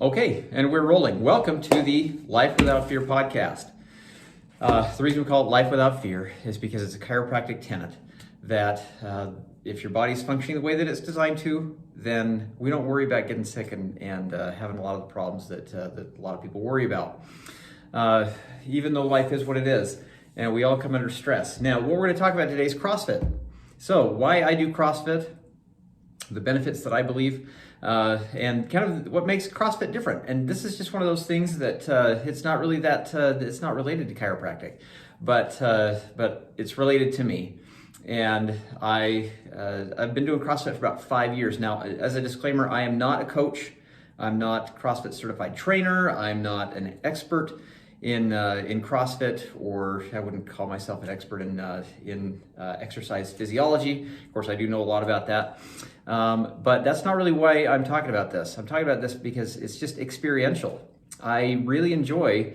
Okay, and we're rolling. Welcome to the Life Without Fear podcast. The reason we call it Life Without Fear is because it's a chiropractic tenet that if your body's functioning the way that it's designed to, then we don't worry about getting sick and having a lot of the problems that a lot of people worry about. Even though life is what it is, and we all come under stress. Now, what we're going to talk about today is CrossFit. So, why I do CrossFit, the benefits that I believe, and kind of what makes CrossFit different. And this is just one of those things that it's not really that it's not related to chiropractic, but it's related to me. And I've been doing CrossFit for about 5 years now. As a disclaimer, I am not a coach. I'm not CrossFit certified trainer. I'm not an expert in CrossFit, or I wouldn't call myself an expert in exercise physiology. Of course, I do know a lot about that, but that's not really why I'm talking about this. I'm talking about this because it's just experiential. I really enjoy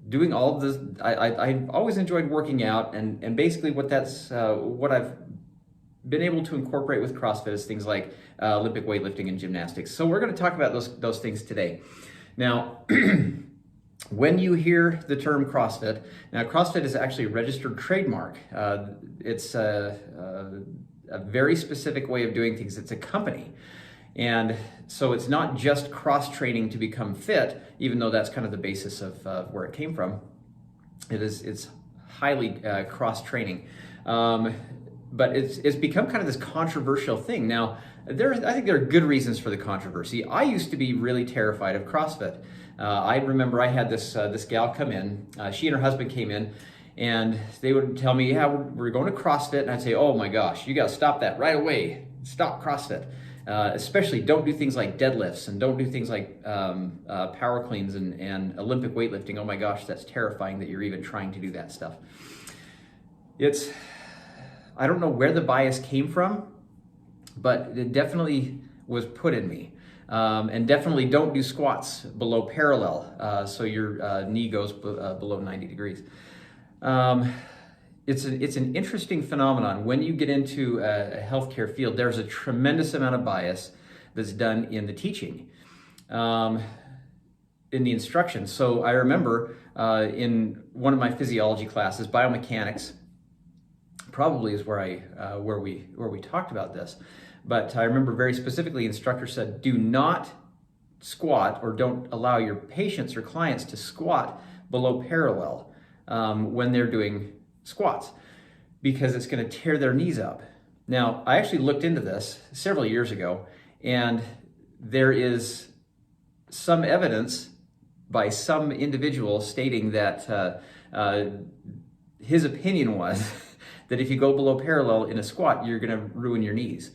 doing all of this. I always enjoyed working out, and basically what I've been able to incorporate with CrossFit is things like Olympic weightlifting and gymnastics. So we're going to talk about those things today. Now. When you hear the term CrossFit, now CrossFit is actually a registered trademark. It's a very specific way of doing things. It's a company. And so it's not just cross-training to become fit, even though that's kind of the basis of where it came from. It's highly cross-training. But it's become kind of this controversial thing. Now, I think there are good reasons for the controversy. I used to be really terrified of CrossFit. I remember I had this gal come in. She and her husband came in, and they would tell me, "Yeah, we're going to CrossFit," and I'd say, "Oh my gosh, you got to stop that right away! Stop CrossFit. Especially don't do things like deadlifts, and don't do things like power cleans and Olympic weightlifting. Oh my gosh, that's terrifying that you're even trying to do that stuff." I don't know where the bias came from, but it definitely was put in me. And definitely don't do squats below parallel, so your knee goes below 90 degrees. It's an interesting phenomenon. When you get into a healthcare field, there's a tremendous amount of bias that's done in the teaching, in the instruction. So I remember in one of my physiology classes, biomechanics, probably is where we talked about this. But I remember very specifically, the instructor said, do not squat, or don't allow your patients or clients to squat below parallel when they're doing squats, because it's going to tear their knees up. Now, I actually looked into this several years ago, and there is some evidence by some individual stating that his opinion was that if you go below parallel in a squat, you're going to ruin your knees.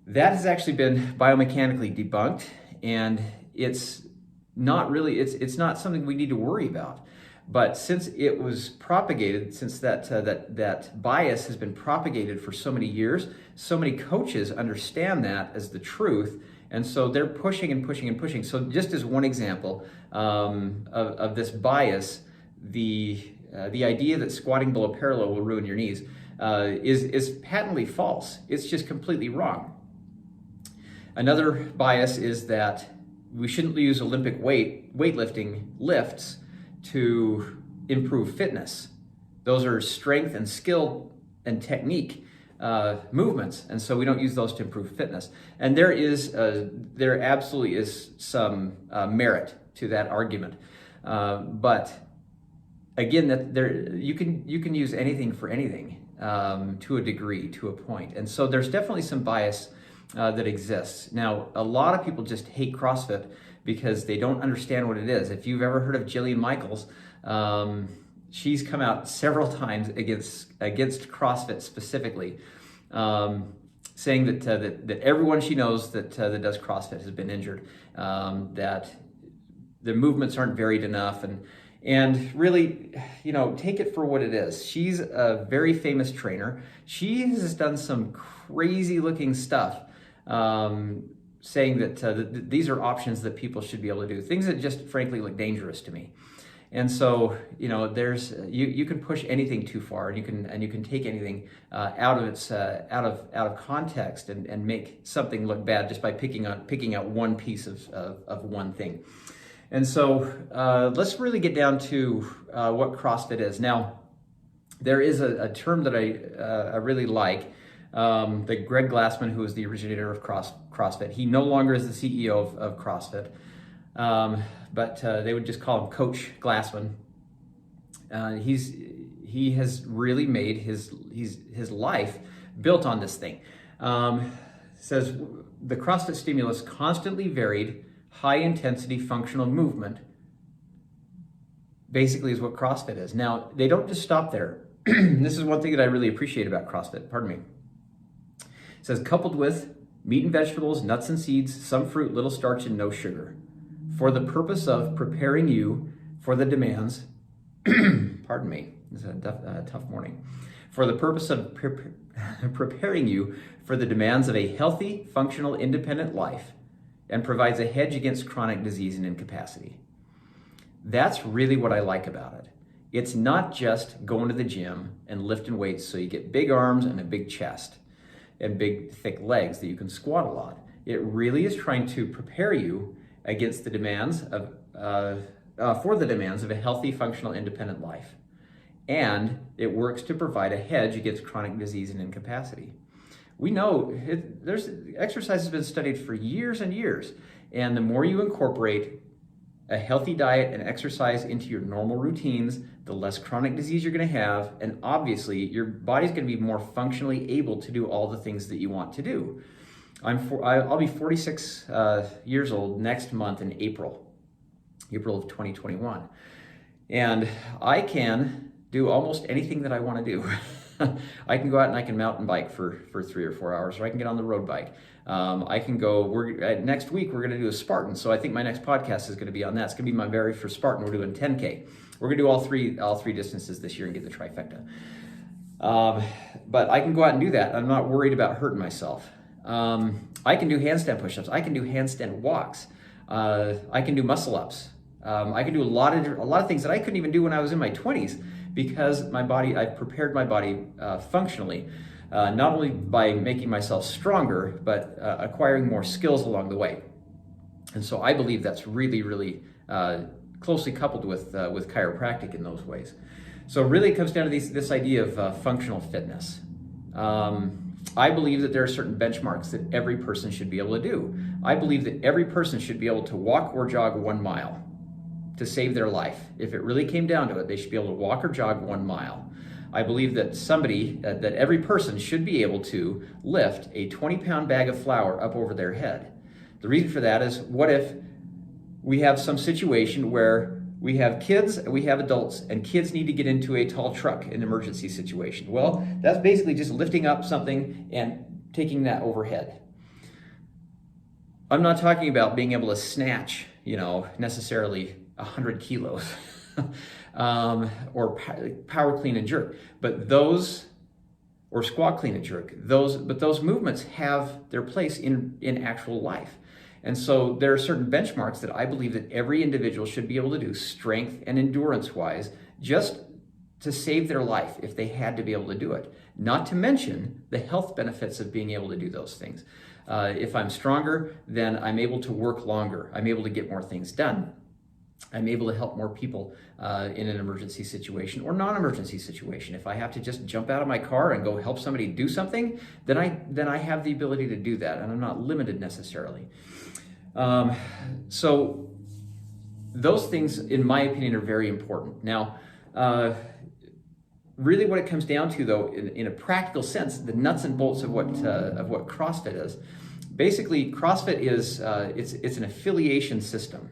That has actually been biomechanically debunked, and it's not really, it's not something we need to worry about. But since it was propagated, since that bias has been propagated for so many years, so many coaches understand that as the truth, and so they're pushing and pushing and pushing. So just as one example of this bias, the idea that squatting below parallel will ruin your knees is patently false. It's just completely wrong. Another bias is that we shouldn't use Olympic weightlifting lifts to improve fitness. Those are strength and skill and technique movements, and so we don't use those to improve fitness. And there absolutely is some merit to that argument, but again, you can use anything for anything to a degree, to a point, and so there's definitely some bias that exists. Now, a lot of people just hate CrossFit because they don't understand what it is. If you've ever heard of Jillian Michaels, she's come out several times against CrossFit specifically, saying that everyone she knows that does CrossFit has been injured, that the movements aren't varied enough, and really, take it for what it is. She's a very famous trainer. She has done some crazy looking stuff, saying that these are options that people should be able to do. Things that just frankly look dangerous to me. And so, there's you can push anything too far, and you can take anything out of context and make something look bad just by picking out one piece of one thing. And so let's really get down to what CrossFit is. Now, there is a term that I really like. That Greg Glassman, who is the originator of CrossFit, he no longer is the CEO of CrossFit. But they would just call him Coach Glassman. He has really made his life built on this thing. Says the CrossFit stimulus constantly varied, high intensity functional movement. Basically, is what CrossFit is. Now they don't just stop there. This is one thing that I really appreciate about CrossFit. Pardon me. It says coupled with meat and vegetables, nuts and seeds, some fruit, little starch, and no sugar, for the purpose of preparing you for the demands, pardon me, this is a tough morning, for the purpose of preparing you for the demands of a healthy, functional, independent life, and provides a hedge against chronic disease and incapacity. That's really what I like about it. It's not just going to the gym and lifting weights so you get big arms and a big chest and big, thick legs that you can squat a lot. It really is trying to prepare you against the demands for the demands of a healthy, functional, independent life. And it works to provide a hedge against chronic disease and incapacity. We know exercise has been studied for years and years. And the more you incorporate a healthy diet and exercise into your normal routines, the less chronic disease you're going to have, and obviously your body's going to be more functionally able to do all the things that you want to do. I'll be 46 years old next month in April of 2021, and I can do almost anything that I want to do. I can go out and I can mountain bike for 3 or 4 hours, or I can get on the road bike. I can go, next week we're going to do a Spartan. So I think my next podcast is going to be on that. It's going to be my very first Spartan. We're doing 10K. We're going to do all three distances this year and get the trifecta. But I can go out and do that. I'm not worried about hurting myself. I can do handstand push-ups. I can do handstand walks. I can do muscle ups. I can do a lot of things that I couldn't even do when I was in my 20s, because I've prepared my body functionally, not only by making myself stronger, but acquiring more skills along the way. And so I believe that's really, really closely coupled with chiropractic in those ways. So really it comes down to this idea of functional fitness. I believe that there are certain benchmarks that every person should be able to do. I believe that every person should be able to walk or jog 1 mile to save their life. If it really came down to it, they should be able to walk or jog 1 mile. I believe that that every person should be able to lift a 20-pound bag of flour up over their head. The reason for that is, what if we have some situation where we have kids, we have adults, and kids need to get into a tall truck in an emergency situation? Well, that's basically just lifting up something and taking that overhead. I'm not talking about being able to snatch, necessarily 100 kilos or power clean and jerk, or squat clean and jerk. Those movements have their place in actual life. And so there are certain benchmarks that I believe that every individual should be able to do, strength and endurance wise, just to save their life if they had to be able to do it. Not to mention the health benefits of being able to do those things. If I'm stronger, then I'm able to work longer. I'm able to get more things done. I'm able to help more people in an emergency situation or non-emergency situation. If I have to just jump out of my car and go help somebody do something, then I have the ability to do that, and I'm not limited necessarily. So those things, in my opinion, are very important. Now, really what it comes down to, though, in a practical sense, the nuts and bolts of what CrossFit is. Basically, CrossFit is it's an affiliation system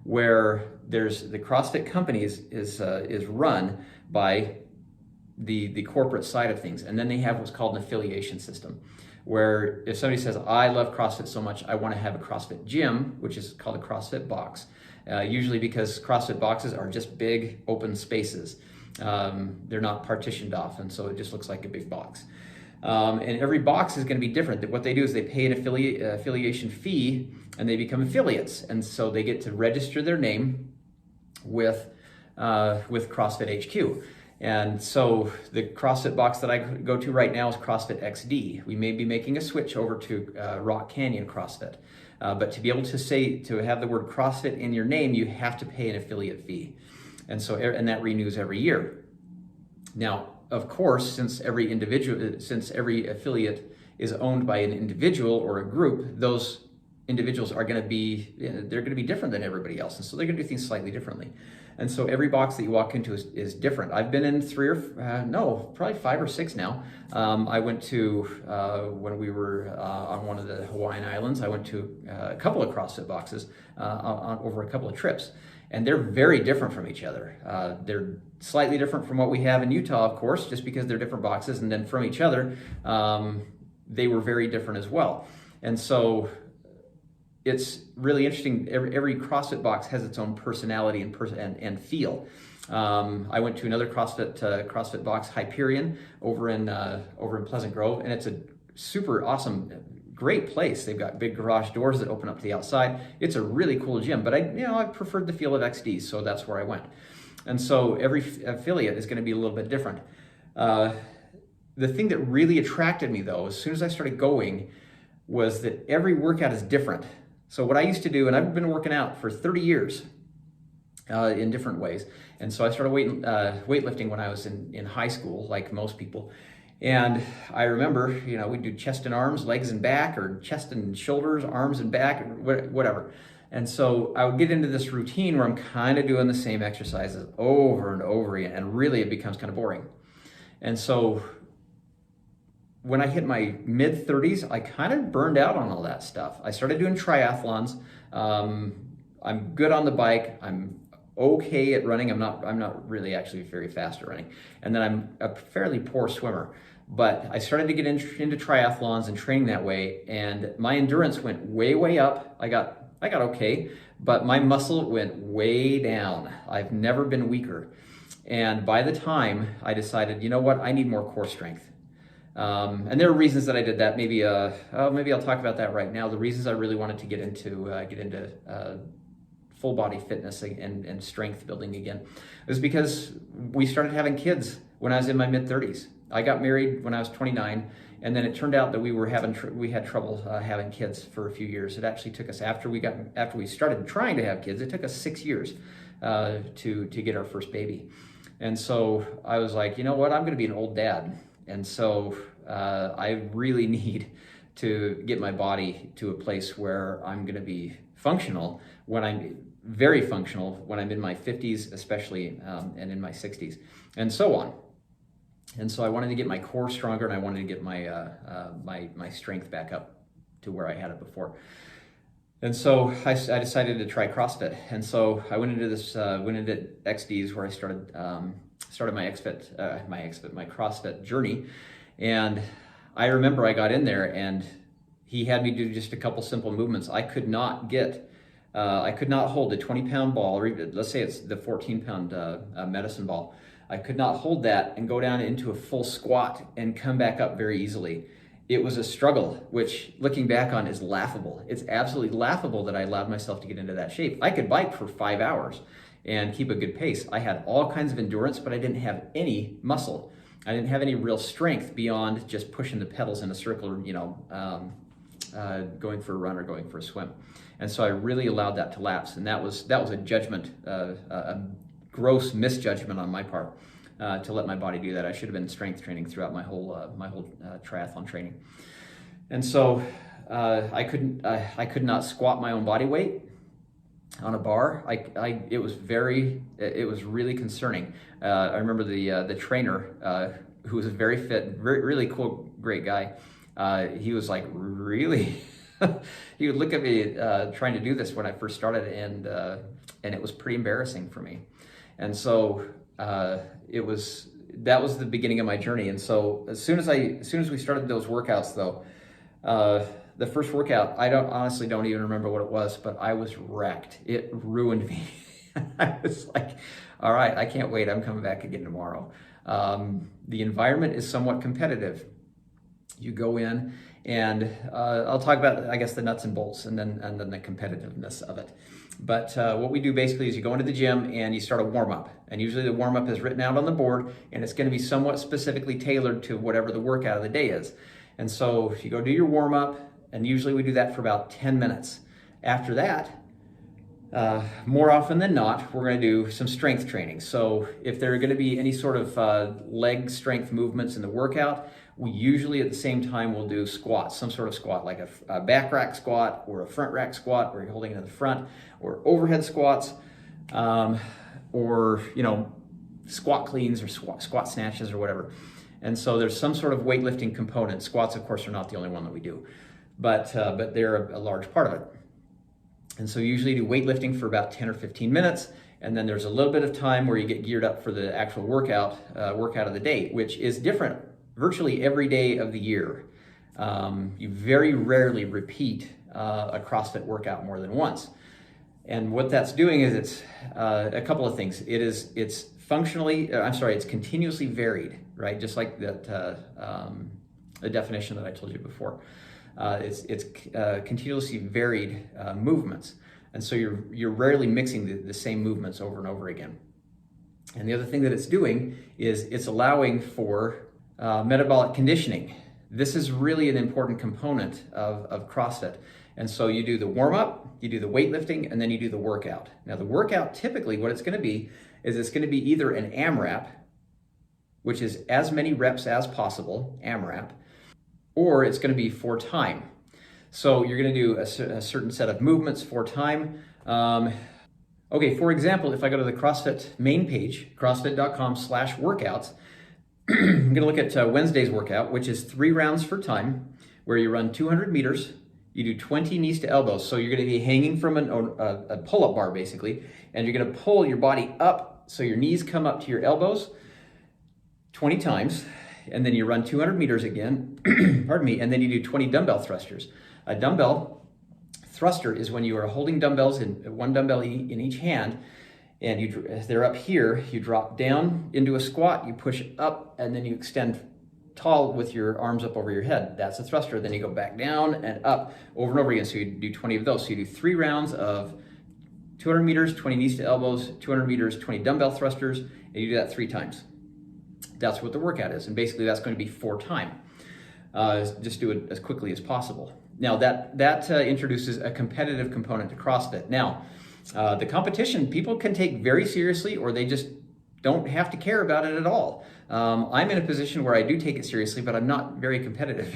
where there's the CrossFit company is run by the corporate side of things, and then they have what's called an affiliation system, where if somebody says, I love CrossFit so much, I want to have a CrossFit gym, which is called a CrossFit box, usually because CrossFit boxes are just big open spaces. They're not partitioned off, and so it just looks like a big box. And every box is going to be different. What they do is they pay an affiliation fee, and they become affiliates. And so they get to register their name with with CrossFit HQ. And so the CrossFit box that I go to right now is CrossFit XD. We may be making a switch over to Rock Canyon CrossFit. But to be able to have the word CrossFit in your name, you have to pay an affiliate fee. And so, and that renews every year. Now, of course, since every affiliate is owned by an individual or a group, those individuals are going to be, they're going to be different than everybody else. And so they're going to do things slightly differently. And so every box that you walk into is different. I've been in probably 5 or 6 now. I went to, when we were on one of the Hawaiian Islands, I went to a couple of CrossFit boxes over a couple of trips. And they're very different from each other. They're slightly different from what we have in Utah, of course, just because they're different boxes. And then from each other, they were very different as well. And so it's really interesting. Every CrossFit box has its own personality and feel. I went to another CrossFit box, Hyperion, over in Pleasant Grove, and it's a super awesome, great place. They've got big garage doors that open up to the outside. It's a really cool gym, but I preferred the feel of XD, so that's where I went. And so every affiliate is going to be a little bit different. The thing that really attracted me, though, as soon as I started going, was that every workout is different. So what I used to do, and I've been working out for 30 years in different ways. And so I started weightlifting when I was in high school, like most people. And I remember, we'd do chest and arms, legs and back, or chest and shoulders, arms and back, whatever. And so I would get into this routine where I'm kind of doing the same exercises over and over again, and really it becomes kind of boring. And so when I hit my mid-30s, I kind of burned out on all that stuff. I started doing triathlons. I'm good on the bike. I'm okay at running. I'm not really actually very fast at running. And then I'm a fairly poor swimmer. But I started to get into triathlons and training that way, and my endurance went way, way up. I got okay, but my muscle went way down. I've never been weaker. And by the time I decided, you know what, I need more core strength. And there are reasons that I did that. Maybe I'll talk about that right now. The reasons I really wanted to get into full body fitness and strength building again was because we started having kids when I was in my mid-30s. I got married when I was 29, and then it turned out that we had trouble having kids for a few years. It actually took us after we started trying to have kids. It took us 6 years to get our first baby. And so I was like, you know what? I'm going to be an old dad. And so I really need to get my body to a place where I'm going to be functional when I'm very functional when I'm in my 50s, especially, and in my 60s, and so on. And so I wanted to get my core stronger, and I wanted to get my strength back up to where I had it before. And so I decided to try CrossFit. And so I went into XDs, where I started my CrossFit journey. And I remember I got in there, and he had me do just a couple simple movements. I could not hold a 20-pound ball, or even, let's say it's the 14-pound medicine ball. I could not hold that and go down into a full squat and come back up very easily. It was a struggle, which looking back on is laughable. It's absolutely laughable that I allowed myself to get into that shape. I could bike for 5 hours and keep a good pace. I had all kinds of endurance, but I didn't have any muscle. I didn't have any real strength beyond just pushing the pedals in a circle, or, going for a run or going for a swim. And so I really allowed that to lapse. And that was a judgment, a gross misjudgment on my part, to let my body do that. I should have been strength training throughout my whole triathlon training. And so I could not squat my own body weight on a bar. It was really concerning. I remember the trainer, who was a very fit, really cool, great guy. He was like really, he would look at me trying to do this when I first started, and it was pretty embarrassing for me. And so that was the beginning of my journey. And so as soon as we started those workouts, though, the first workout, I honestly don't even remember what it was, but I was wrecked. It ruined me. I was like, all right, I can't wait. I'm coming back again tomorrow. The environment is somewhat competitive. You go in And I'll talk about, I guess, the nuts and bolts and then the competitiveness of it. But what we do basically is you go into the gym and you start a warm-up. And usually the warm-up is written out on the board, and it's going to be somewhat specifically tailored to whatever the workout of the day is. And so you go do your warm-up, and usually we do that for about 10 minutes. After that, more often than not, we're going to do some strength training. So if there are going to be any sort of leg strength movements in the workout, we usually at the same time will do squats, some sort of squat, like a back rack squat or a front rack squat where you're holding it in the front, or overhead squats, or squat cleans or squat snatches or whatever. And so there's some sort of weightlifting component. Squats, of course, are not the only one that we do, but they're a large part of it. And so usually do weightlifting for about 10 or 15 minutes, and then there's a little bit of time where you get geared up for the actual workout of the day, which is different virtually every day of the year. You very rarely repeat a CrossFit workout more than once. And what that's doing is it's a couple of things. It's continuously varied, right? Just like that the definition that I told you before. It's continuously varied movements, and so you're rarely mixing the same movements over and over again. And the other thing that it's doing is it's allowing for metabolic conditioning. This is really an important component of CrossFit. And so you do the warm-up, you do the weightlifting, and then you do the workout. Now the workout, typically what it's going to be is it's going to be either an AMRAP, which is as many reps as possible, AMRAP, or it's going to be for time. So you're going to do a certain set of movements for time. Okay, for example, if I go to the CrossFit main page, crossfit.com/workouts, I'm going to look at Wednesday's workout, which is 3 rounds for time, where you run 200 meters, you do 20 knees to elbows. So you're going to be hanging from a pull-up bar, basically, and you're going to pull your body up so your knees come up to your elbows 20 times. And then you run 200 meters again, pardon me, and then you do 20 dumbbell thrusters. A dumbbell thruster is when you are holding dumbbells in one dumbbell in each hand, and they're up here, you drop down into a squat, you push up, and then you extend tall with your arms up over your head. That's a thruster. Then you go back down and up over and over again. So you do 20 of those. So you do 3 rounds of 200 meters, 20 knees to elbows, 200 meters, 20 dumbbell thrusters, and you do that 3 times. That's what the workout is, and basically that's going to be for time. Just do it as quickly as possible. Now that introduces a competitive component to CrossFit. Now, the competition people can take very seriously, or they just don't have to care about it at all. I'm in a position where I do take it seriously, but I'm not very competitive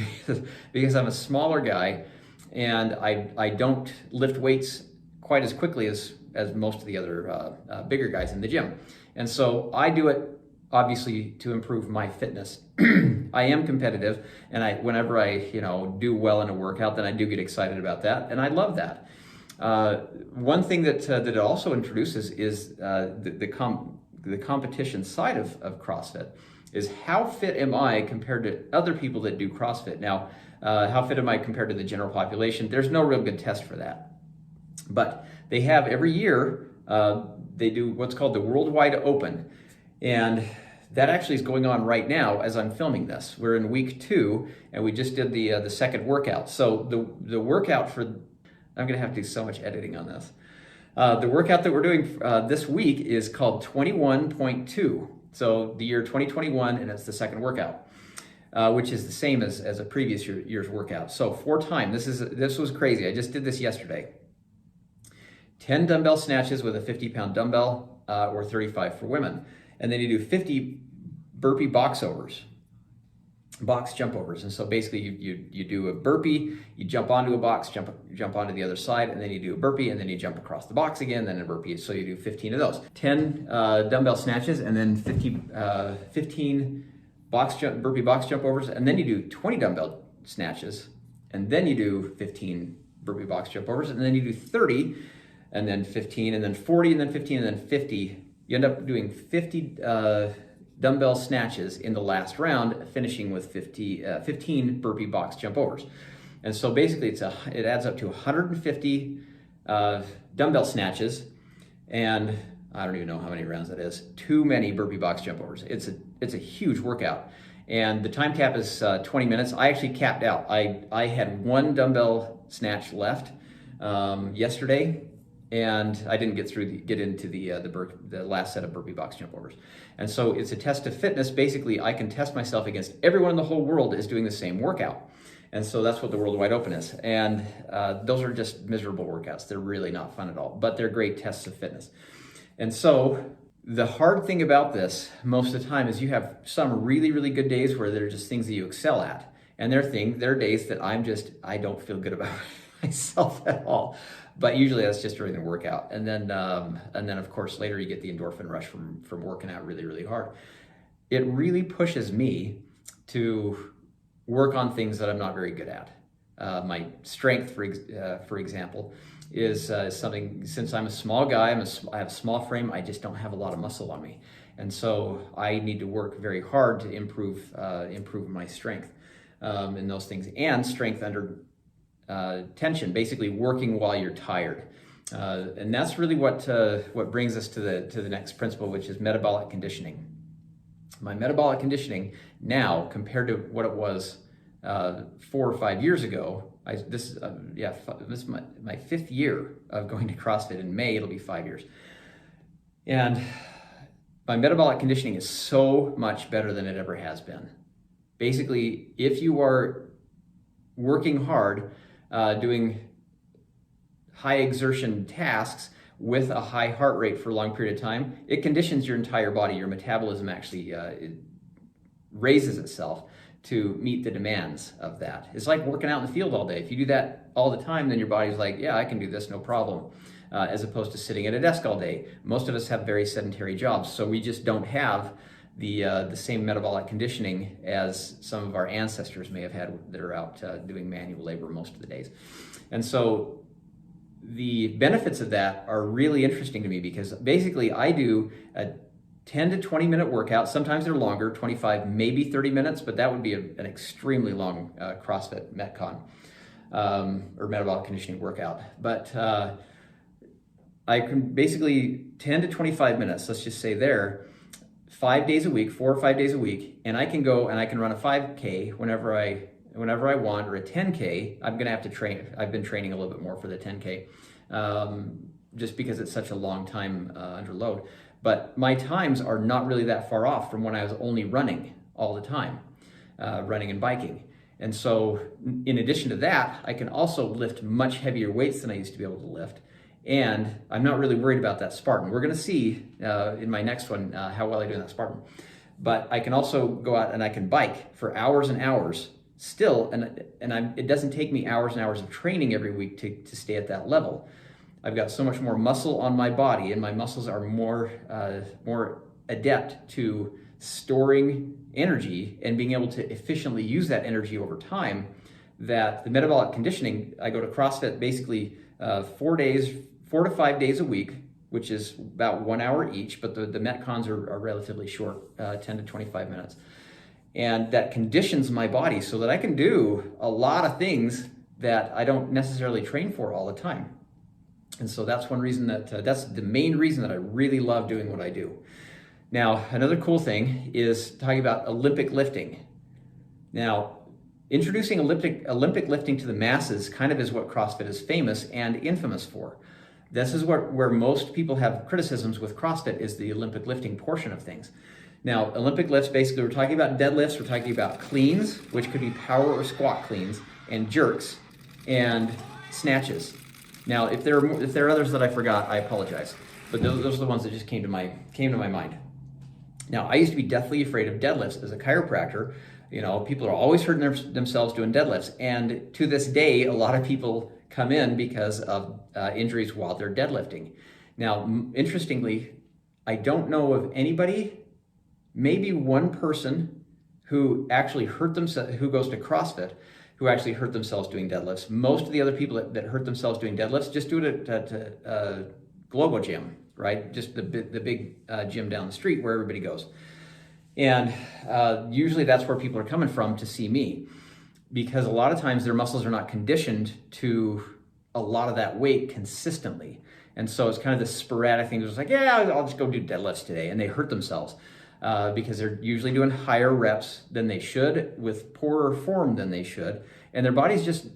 because I'm a smaller guy, and I don't lift weights quite as quickly as most of the other bigger guys in the gym. And so I do it obviously to improve my fitness. I am competitive, and whenever I do well in a workout, then I do get excited about that, and I love that. One thing that it also introduces is the competition side of CrossFit is how fit am I compared to other people that do CrossFit. Now, how fit am I compared to the general population? There's no real good test for that, but they have every year. They do what's called the Worldwide Open. And that actually is going on right now as I'm filming this. We're in week 2, and we just did the second workout. So the workout I'm going to have to do so much editing on this. The workout that we're doing this week is called 21.2. So the year 2021, and it's the second workout, which is the same as a previous year's workout. So for time, this was crazy. I just did this yesterday. 10 dumbbell snatches with a 50-pound dumbbell, or 35 for women. And then you do 50 burpee box jump overs. And so basically you do a burpee, you jump onto a box, jump onto the other side, and then you do a burpee, and then you jump across the box again, then a burpee. So you do 15 of those. 10 dumbbell snatches, and then 15 burpee box jump overs, and then you do 20 dumbbell snatches, and then you do 15 burpee box jump overs, and then you do 30, and then 15, and then 40, and then 15, and then 50. You end up doing 50 dumbbell snatches in the last round, finishing with 15 burpee box jump overs. And so basically it adds up to 150 dumbbell snatches, and I don't even know how many rounds that is. Too many burpee box jump overs. It's a huge workout. And the time cap is 20 minutes. I actually capped out. I had one dumbbell snatch left yesterday, and I didn't get into the last set of burpee box jump overs. And so it's a test of fitness. Basically, I can test myself against everyone in the whole world is doing the same workout. And so that's what the World Wide Open is. And those are just miserable workouts. They're really not fun at all, but they're great tests of fitness. And so the hard thing about this most of the time is you have some really, really good days where they're just things that you excel at. And there are days that I don't feel good about myself at all. But usually that's just during the workout. And then of course, later you get the endorphin rush from working out really, really hard. It really pushes me to work on things that I'm not very good at. My strength, for example, is something, since I'm a small guy, I have a small frame, I just don't have a lot of muscle on me. And so I need to work very hard to improve my strength in those things, and strength under tension, basically working while you're tired. And that's really what brings us to the next principle, which is metabolic conditioning. My metabolic conditioning now, compared to what it was 4 or 5 years ago, this is my 5th year of going to CrossFit. In May, it'll be 5 years. And my metabolic conditioning is so much better than it ever has been. Basically, if you are working hard, doing high exertion tasks with a high heart rate for a long period of time, it conditions your entire body. Your metabolism actually it raises itself to meet the demands of that. It's like working out in the field all day. If you do that all the time, then your body's like, yeah, I can do this, no problem, as opposed to sitting at a desk all day. Most of us have very sedentary jobs, so we just don't have the same metabolic conditioning as some of our ancestors may have had that are out doing manual labor most of the days. And so the benefits of that are really interesting to me, because basically I do a 10 to 20 minute workout. Sometimes they're longer, 25, maybe 30 minutes, but that would be an extremely long CrossFit Metcon or metabolic conditioning workout. But I can basically 10 to 25 minutes, let's just say there, 5 days a week, 4 or 5 days a week, and I can go and I can run a 5K whenever I want, or a 10K. I'm gonna have to train. I've been training a little bit more for the 10K, just because it's such a long time under load. But my times are not really that far off from when I was only running all the time, running and biking. And so in addition to that, I can also lift much heavier weights than I used to be able to lift. And I'm not really worried about that Spartan. We're gonna see in my next one how well I do in that Spartan. But I can also go out and I can bike for hours and hours still, and it doesn't take me hours and hours of training every week to stay at that level. I've got so much more muscle on my body, and my muscles are more adept to storing energy and being able to efficiently use that energy over time, that the metabolic conditioning, I go to CrossFit basically 4 to 5 days a week, which is about 1 hour each, but the Metcons are relatively short, 10 to 25 minutes. And that conditions my body so that I can do a lot of things that I don't necessarily train for all the time. And so that's one reason that's the main reason that I really love doing what I do. Now, another cool thing is talking about Olympic lifting. Now, introducing Olympic lifting to the masses kind of is what CrossFit is famous and infamous for. This is where most people have criticisms with CrossFit, is the Olympic lifting portion of things. Now, Olympic lifts, basically we're talking about deadlifts, we're talking about cleans, which could be power or squat cleans, and jerks, and snatches. Now, if there are others that I forgot, I apologize. But those are the ones that just came to my mind. Now, I used to be deathly afraid of deadlifts. As a chiropractor, people are always hurting themselves doing deadlifts. And to this day, a lot of people come in because of injuries while they're deadlifting. Now, interestingly, I don't know of anybody, maybe one person who actually hurt themselves, who goes to CrossFit, who actually hurt themselves doing deadlifts. Most of the other people that hurt themselves doing deadlifts just do it at Globo Gym, right? Just the big gym down the street where everybody goes. And usually that's where people are coming from to see me, because a lot of times their muscles are not conditioned to a lot of that weight consistently. And so it's kind of this sporadic thing. It's like, yeah, I'll just go do deadlifts today, and they hurt themselves. because they're usually doing higher reps than they should with poorer form than they should, and their body's just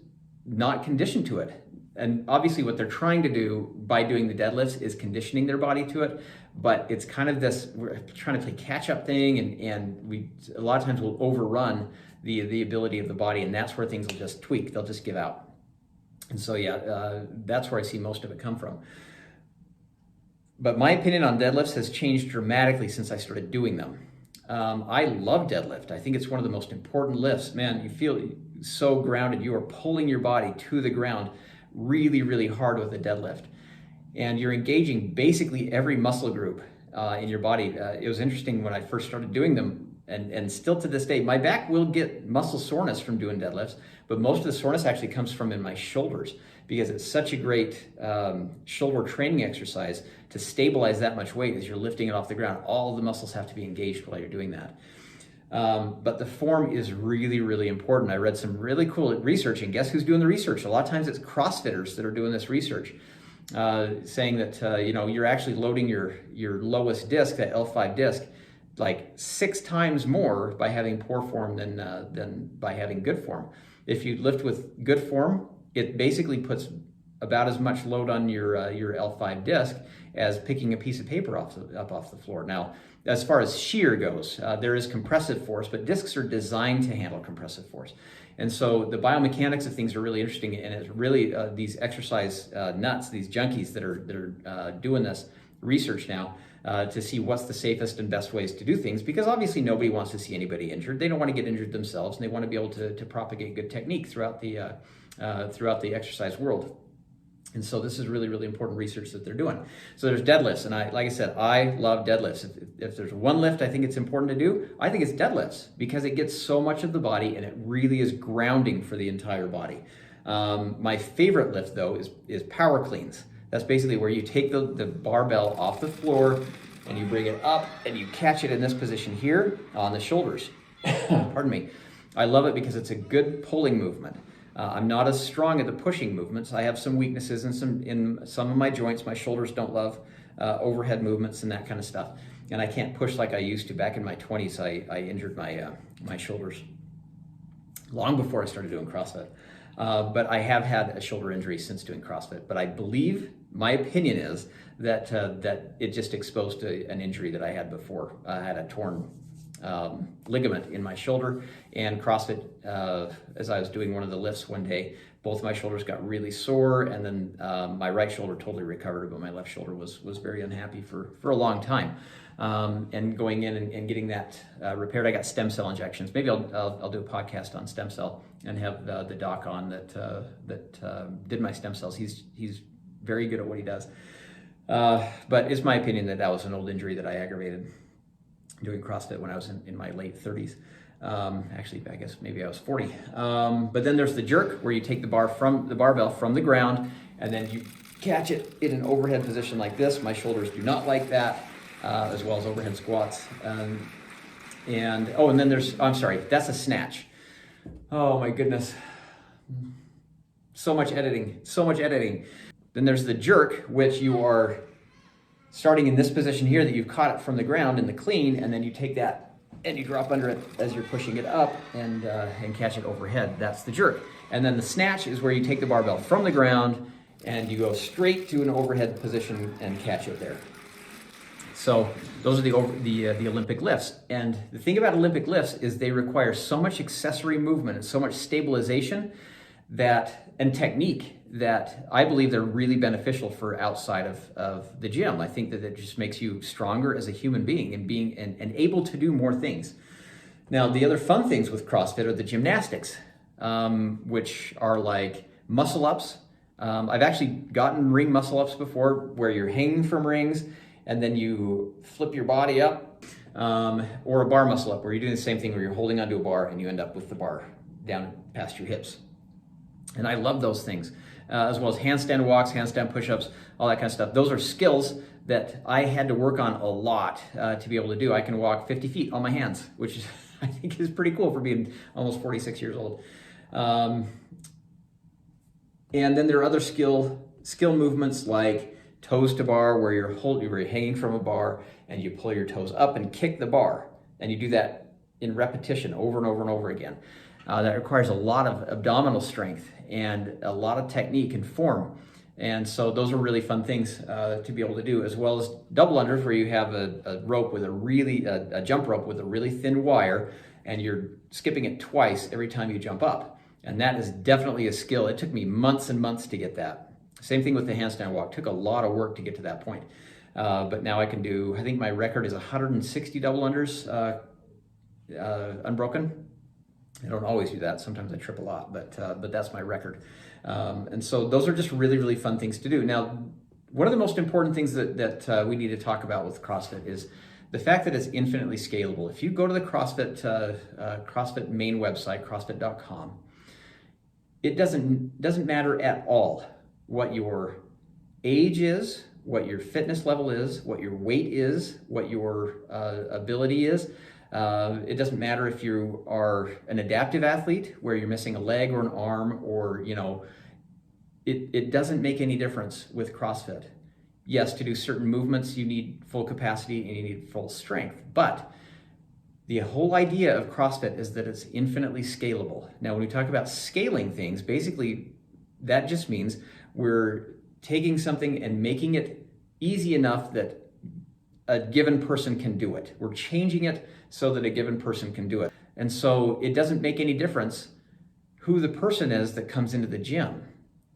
not conditioned to it. And obviously what they're trying to do by doing the deadlifts is conditioning their body to it, but it's kind of this, we're trying to play catch up thing, and we a lot of times will overrun the ability of the body, and that's where things will just tweak, they'll just give out. And so that's where I see most of it come from. But my opinion on deadlifts has changed dramatically since I started doing them. I love deadlift. I think it's one of the most important lifts. Man, you feel so grounded. You are pulling your body to the ground really, really hard with a deadlift. And you're engaging basically every muscle group in your body. It was interesting when I first started doing them, and still to this day, my back will get muscle soreness from doing deadlifts, but most of the soreness actually comes from in my shoulders, because it's such a great shoulder training exercise to stabilize that much weight as you're lifting it off the ground. All the muscles have to be engaged while you're doing that. But the form is really, really important. I read some really cool research, and guess who's doing the research? A lot of times it's CrossFitters that are doing this research, saying that you're actually loading your lowest disc, that L5 disc, like 6 times more by having poor form than by having good form. If you lift with good form, it basically puts about as much load on your L5 disc as picking a piece of paper up off the floor. Now, as far as shear goes, there is compressive force, but discs are designed to handle compressive force. And so the biomechanics of things are really interesting, and it's really these exercise nuts, these junkies that are doing this research now to see what's the safest and best ways to do things, because obviously nobody wants to see anybody injured. They don't want to get injured themselves, and they want to be able to propagate good technique throughout the exercise world. And so this is really, really important research that they're doing. So there's deadlifts, and like I said, I love deadlifts. If there's one lift I think it's important to do, I think it's deadlifts, because it gets so much of the body, and it really is grounding for the entire body. My favorite lift, though, is power cleans. That's basically where you take the barbell off the floor, and you bring it up, and you catch it in this position here on the shoulders. Pardon me. I love it because it's a good pulling movement. I'm not as strong at the pushing movements. I have some weaknesses in some of my joints. My shoulders don't love overhead movements and that kind of stuff. And I can't push like I used to. Back in my 20s, I injured my shoulders long before I started doing CrossFit. But I have had a shoulder injury since doing CrossFit. But I believe, my opinion is that it just exposed to an injury that I had before. I had a torn ligament in my shoulder, and CrossFit, as I was doing one of the lifts one day, both my shoulders got really sore, and then my right shoulder totally recovered, but my left shoulder was very unhappy for a long time. And going in and getting that repaired, I got stem cell injections. Maybe I'll do a podcast on stem cell and have the doc on that did my stem cells. He's very good at what he does. But it's my opinion that was an old injury that I aggravated doing CrossFit when I was in my late 30s. Actually, I guess maybe I was 40. But then there's the jerk, where you take the barbell from the ground, and then you catch it in an overhead position like this. My shoulders do not like that, as well as overhead squats. And then that's a snatch. Oh my goodness. So much editing. Then there's the jerk, which you are starting in this position here that you've caught it from the ground in the clean, and then you take that and you drop under it as you're pushing it up and catch it overhead. That's the jerk. And then the snatch is where you take the barbell from the ground and you go straight to an overhead position and catch it there. So those are the Olympic lifts. And the thing about Olympic lifts is they require so much accessory movement and so much stabilization and technique that I believe they're really beneficial for outside of the gym. I think that it just makes you stronger as a human being and able to do more things. Now, the other fun things with CrossFit are the gymnastics, which are like muscle ups. I've actually gotten ring muscle ups before, where you're hanging from rings and then you flip your body up, or a bar muscle up, where you're doing the same thing, where you're holding onto a bar and you end up with the bar down past your hips. And I love those things, as well as handstand walks, handstand push-ups, all that kind of stuff. Those are skills that I had to work on a lot to be able to do. I can walk 50 feet on my hands, which is, I think is pretty cool for being almost 46 years old. And then there are other skill movements like toes to bar where you're hanging from a bar, and you pull your toes up and kick the bar. And you do that in repetition over and over and over again. That requires a lot of abdominal strength and a lot of technique and form. And so those are really fun things to be able to do, as well as double unders, where you have a rope with a jump rope with a really thin wire, and you're skipping it twice every time you jump up. And that is definitely a skill. It took me months and months to get that. Same thing with the handstand walk. Took a lot of work to get to that point. But now I can do, I think my record is 160 double unders unbroken. I don't always do that. Sometimes I trip a lot, but that's my record. And so those are just really, really fun things to do. Now, one of the most important things that we need to talk about with CrossFit is the fact that it's infinitely scalable. If you go to the CrossFit main website, CrossFit.com, it doesn't matter at all what your age is, what your fitness level is, what your weight is, what your ability is. It doesn't matter if you are an adaptive athlete where you're missing a leg or an arm, or, it doesn't make any difference with CrossFit. Yes, to do certain movements, you need full capacity and you need full strength, but the whole idea of CrossFit is that it's infinitely scalable. Now, when we talk about scaling things, basically that just means we're taking something and making it easy enough that a given person can do it. We're changing it so that a given person can do it. And so it doesn't make any difference who the person is that comes into the gym.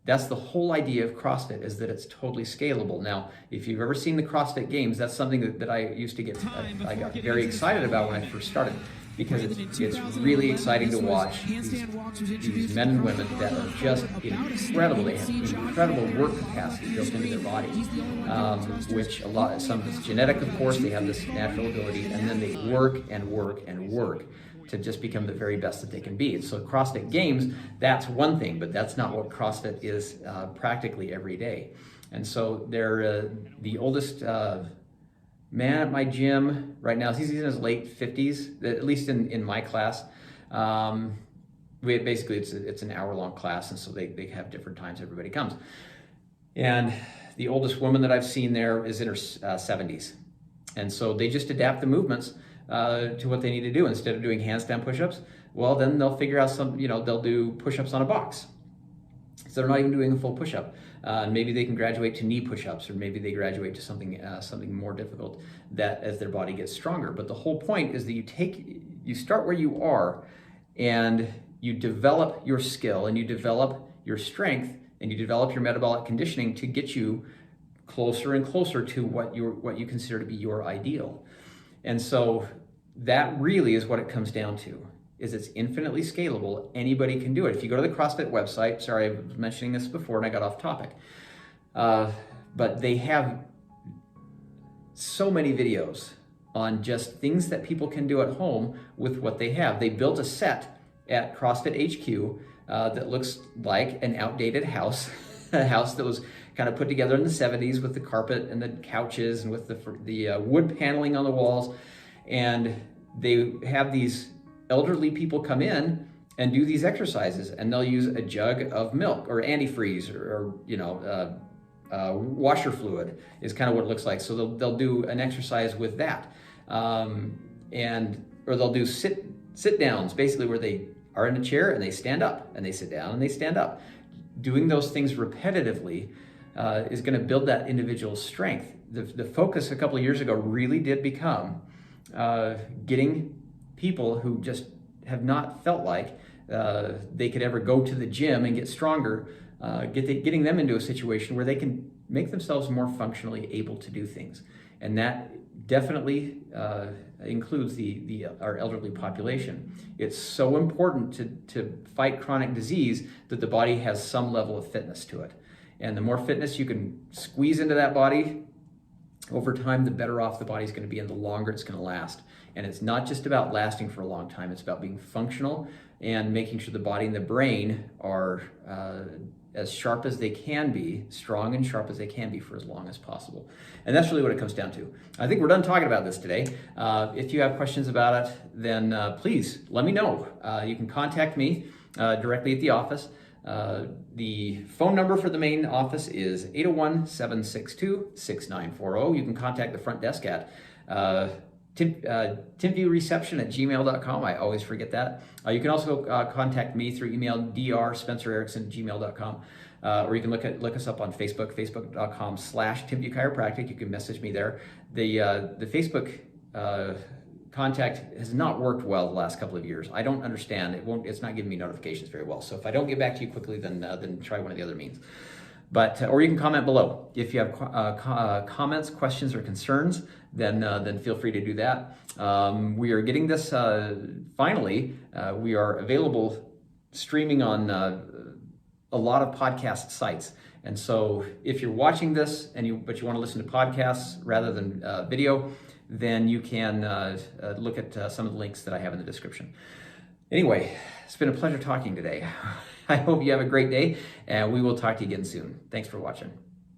That's the whole idea of CrossFit, is that it's totally scalable. Now, if you've ever seen the CrossFit Games, that's something that I used to I got very excited about when I first started, because it's really exciting to watch these men and women that are just incredible. They have incredible work capacity built into their body, which some of it's genetic, of course. They have this natural ability, and then they work and work and work to just become the very best that they can be. So CrossFit Games, that's one thing, but that's not what CrossFit is practically every day. And so they're the oldest man at my gym right now. He's in his late 50s, at least in my class. Basically it's an hour-long class, and so they have different times everybody comes. And the oldest woman that I've seen there is in her 70s. And so they just adapt the movements to what they need to do. Instead of doing handstand push-ups, well, then they'll figure out they'll do push-ups on a box. So they're not even doing a full push-up. Maybe they can graduate to knee push-ups, or maybe they graduate to something more difficult that as their body gets stronger. But the whole point is that you start where you are, and you develop your skill, and you develop your strength, and you develop your metabolic conditioning to get you closer and closer to what you consider to be your ideal. And so that really is what it comes down to, is it's infinitely scalable. Anybody can do it. If you go to the CrossFit website, sorry, I was mentioning this before and I got off topic, but they have so many videos on just things that people can do at home with what they have. They built a set at CrossFit HQ that looks like an outdated house, a house that was kind of put together in the 70s with the carpet and the couches and with the wood paneling on the walls. And they have these elderly people come in and do these exercises, and they'll use a jug of milk or antifreeze or washer fluid is kind of what it looks like. So they'll do an exercise with that, or they'll do sit downs, basically where they are in a chair and they stand up, and they sit down and they stand up. Doing those things repetitively is going to build that individual's strength. The focus a couple of years ago really did become getting people who just have not felt like they could ever go to the gym and get stronger, getting them into a situation where they can make themselves more functionally able to do things. And that definitely includes our elderly population. It's so important to fight chronic disease that the body has some level of fitness to it. And the more fitness you can squeeze into that body, over time, the better off the body's going to be and the longer it's going to last. And it's not just about lasting for a long time. It's about being functional and making sure the body and the brain are as sharp as they can be, strong and sharp as they can be for as long as possible. And that's really what it comes down to. I think we're done talking about this today. If you have questions about it, then please let me know. You can contact me directly at the office. The phone number for the main office is 801-762-6940. You can contact the front desk at timviewreception@gmail.com. I always forget that. You can also contact me through email, drspencererickson@gmail.com. Or you can look us up on Facebook, facebook.com/TimViewChiropractic. You can message me there. The Facebook contact has not worked well the last couple of years. I don't understand. It's not giving me notifications very well. So if I don't get back to you quickly, then try one of the other means. But or you can comment below if you have comments, questions, or concerns. Then feel free to do that. We are getting this finally. We are available streaming on a lot of podcast sites. And so if you're watching this but you want to listen to podcasts rather than video, then you can look at some of the links that I have in the description. Anyway, it's been a pleasure talking today. I hope you have a great day, and we will talk to you again soon. Thanks for watching.